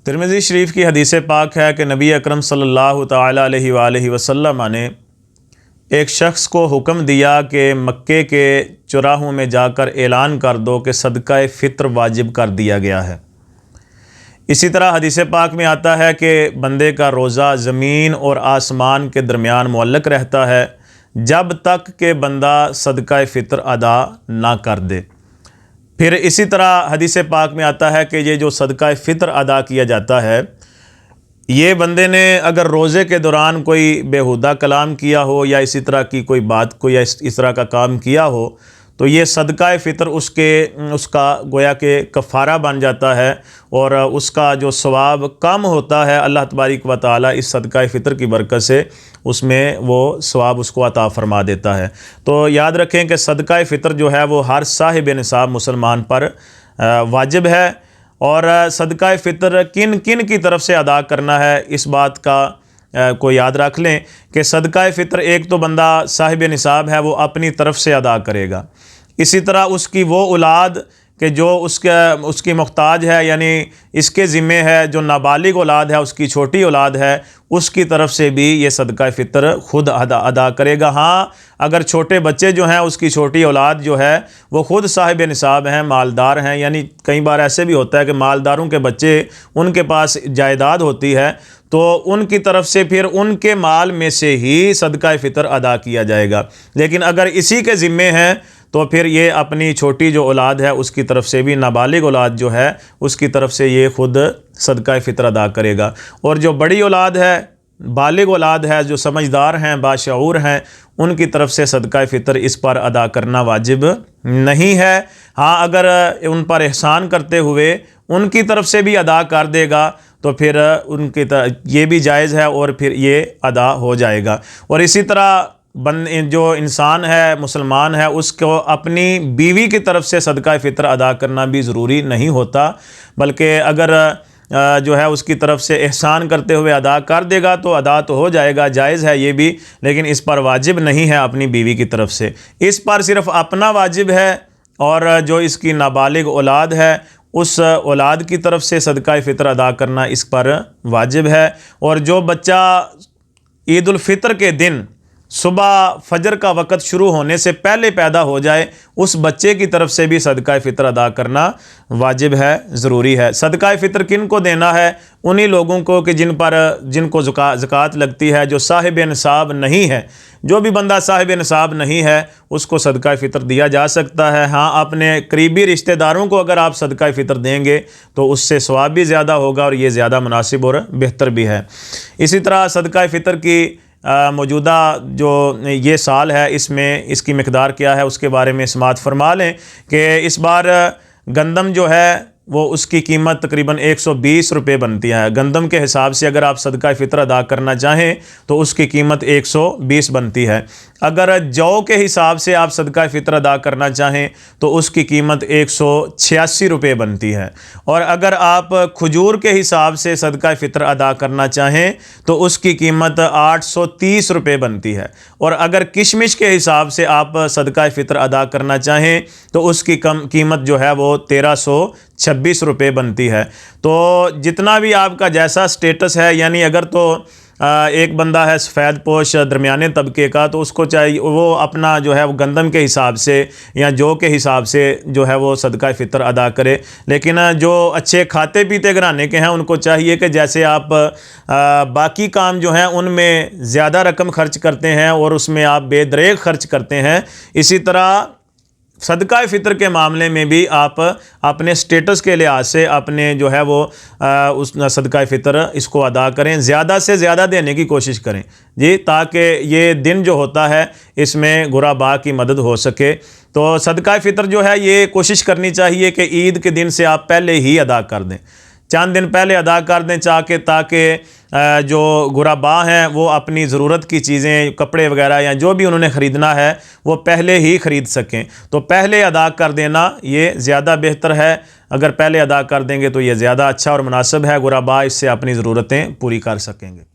ترمذی شریف کی حدیث پاک ہے کہ نبی اکرم صلی اللہ تعالیٰ علیہ وآلہ وسلم نے ایک شخص کو حکم دیا کہ مکے کے چوراہوں میں جا کر اعلان کر دو کہ صدقہ فطر واجب کر دیا گیا ہے۔ اسی طرح حدیث پاک میں آتا ہے کہ بندے کا روزہ زمین اور آسمان کے درمیان معلق رہتا ہے جب تک کہ بندہ صدقہ فطر ادا نہ کر دے۔ پھر اسی طرح حدیث پاک میں آتا ہے کہ یہ جو صدقہ فطر ادا کیا جاتا ہے، یہ بندے نے اگر روزے کے دوران کوئی بیہودہ کلام کیا ہو یا اسی طرح کی کوئی بات کو یا اس طرح کا کام کیا ہو تو یہ صدقہ فطر اس کا گویا کہ کفارہ بن جاتا ہے اور اس کا جو ثواب کم ہوتا ہے اللہ تبارک و تعالیٰ اس صدقہ فطر کی برکت سے اس میں وہ ثواب اس کو عطا فرما دیتا ہے۔ تو یاد رکھیں کہ صدقہ فطر جو ہے وہ ہر صاحب نصاب مسلمان پر واجب ہے، اور صدقہ فطر کن کن کی طرف سے ادا کرنا ہے اس بات کا کو یاد رکھ لیں کہ صدقہ فطر ایک تو بندہ صاحب نصاب ہے وہ اپنی طرف سے ادا کرے گا، اسی طرح اس کی وہ اولاد کہ جو اس کی محتاج ہے یعنی اس کے ذمہ ہے، جو نابالغ اولاد ہے اس کی چھوٹی اولاد ہے، اس کی طرف سے بھی یہ صدقہ فطر خود ادا کرے گا۔ ہاں اگر چھوٹے بچے جو ہیں اس کی چھوٹی اولاد جو ہے وہ خود صاحب نصاب ہیں، مالدار ہیں، یعنی کئی بار ایسے بھی ہوتا ہے کہ مالداروں کے بچے ان کے پاس جائیداد ہوتی ہے تو ان کی طرف سے پھر ان کے مال میں سے ہی صدقہ فطر ادا کیا جائے گا، لیکن اگر اسی کے ذمے ہیں تو پھر یہ اپنی چھوٹی جو اولاد ہے اس کی طرف سے بھی، نابالغ اولاد جو ہے اس کی طرف سے یہ خود صدقہ فطر ادا کرے گا، اور جو بڑی اولاد ہے، بالغ اولاد ہے، جو سمجھدار ہیں، باشعور ہیں، ان کی طرف سے صدقہ فطر اس پر ادا کرنا واجب نہیں ہے۔ ہاں اگر ان پر احسان کرتے ہوئے ان کی طرف سے بھی ادا کر دے گا تو پھر یہ بھی جائز ہے اور پھر یہ ادا ہو جائے گا۔ اور اسی طرح جو انسان ہے، مسلمان ہے، اس کو اپنی بیوی کی طرف سے صدقہ فطر ادا کرنا بھی ضروری نہیں ہوتا، بلکہ اگر جو ہے اس کی طرف سے احسان کرتے ہوئے ادا کر دے گا تو ادا تو ہو جائے گا، جائز ہے یہ بھی، لیکن اس پر واجب نہیں ہے اپنی بیوی کی طرف سے، اس پر صرف اپنا واجب ہے، اور جو اس کی نابالغ اولاد ہے اس اولاد کی طرف سے صدقہ فطر ادا کرنا اس پر واجب ہے۔ اور جو بچہ عید الفطر کے دن صبح فجر کا وقت شروع ہونے سے پہلے پیدا ہو جائے اس بچے کی طرف سے بھی صدقہ فطر ادا کرنا واجب ہے، ضروری ہے۔ صدقہ فطر کن کو دینا ہے؟ انہی لوگوں کو کہ جن کو زکوٰۃ لگتی ہے، جو صاحب نصاب نہیں ہے۔ جو بھی بندہ صاحب نصاب نہیں ہے اس کو صدقہ فطر دیا جا سکتا ہے۔ ہاں اپنے قریبی رشتہ داروں کو اگر آپ صدقہ فطر دیں گے تو اس سے ثواب بھی زیادہ ہوگا اور یہ زیادہ مناسب اور بہتر بھی ہے۔ اسی طرح صدقہ فطر کی موجودہ جو یہ سال ہے اس میں اس کی مقدار کیا ہے اس کے بارے میں سماعت فرما لیں کہ اس بار گندم جو ہے وہ اس کی قیمت تقریباً 120 روپے بنتی ہے۔ گندم کے حساب سے اگر آپ صدقہ فطر ادا کرنا چاہیں تو اس کی قیمت 120 بنتی ہے۔ اگر جو کے حساب سے آپ صدقہ فطر ادا کرنا چاہیں تو اس کی قیمت 186 روپے بنتی ہے، اور اگر آپ کھجور کے حساب سے صدقہ فطر ادا کرنا چاہیں تو اس کی قیمت 830 روپے بنتی ہے، اور اگر کشمش کے حساب سے آپ صدقہ فطر ادا کرنا چاہیں تو اس کی قیمت جو ہے وہ 1326 روپے بنتی ہے۔ تو جتنا بھی آپ کا جیسا سٹیٹس ہے، یعنی اگر تو ایک بندہ ہے سفید پوش درمیانے طبقے کا تو اس کو چاہیے وہ اپنا جو ہے وہ گندم کے حساب سے یا جو کے حساب سے جو ہے وہ صدقہ فطر ادا کرے، لیکن جو اچھے کھاتے پیتے گھرانے کے ہیں ان کو چاہیے کہ جیسے آپ باقی کام جو ہیں ان میں زیادہ رقم خرچ کرتے ہیں اور اس میں آپ بے دریغ خرچ کرتے ہیں، اسی طرح صدقہ فطر کے معاملے میں بھی آپ اپنے سٹیٹس کے لحاظ سے اپنے جو ہے وہ اس صدقہ فطر اس کو ادا کریں، زیادہ سے زیادہ دینے کی کوشش کریں جی، تاکہ یہ دن جو ہوتا ہے اس میں غرباء کی مدد ہو سکے۔ تو صدقہ فطر جو ہے یہ کوشش کرنی چاہیے کہ عید کے دن سے آپ پہلے ہی ادا کر دیں، چند دن پہلے ادا کر دیں تاکہ جو غرباء ہیں وہ اپنی ضرورت کی چیزیں، کپڑے وغیرہ یا جو بھی انہوں نے خریدنا ہے وہ پہلے ہی خرید سکیں۔ تو پہلے ادا کر دینا یہ زیادہ بہتر ہے، اگر پہلے ادا کر دیں گے تو یہ زیادہ اچھا اور مناسب ہے، غرباء اس سے اپنی ضرورتیں پوری کر سکیں گے۔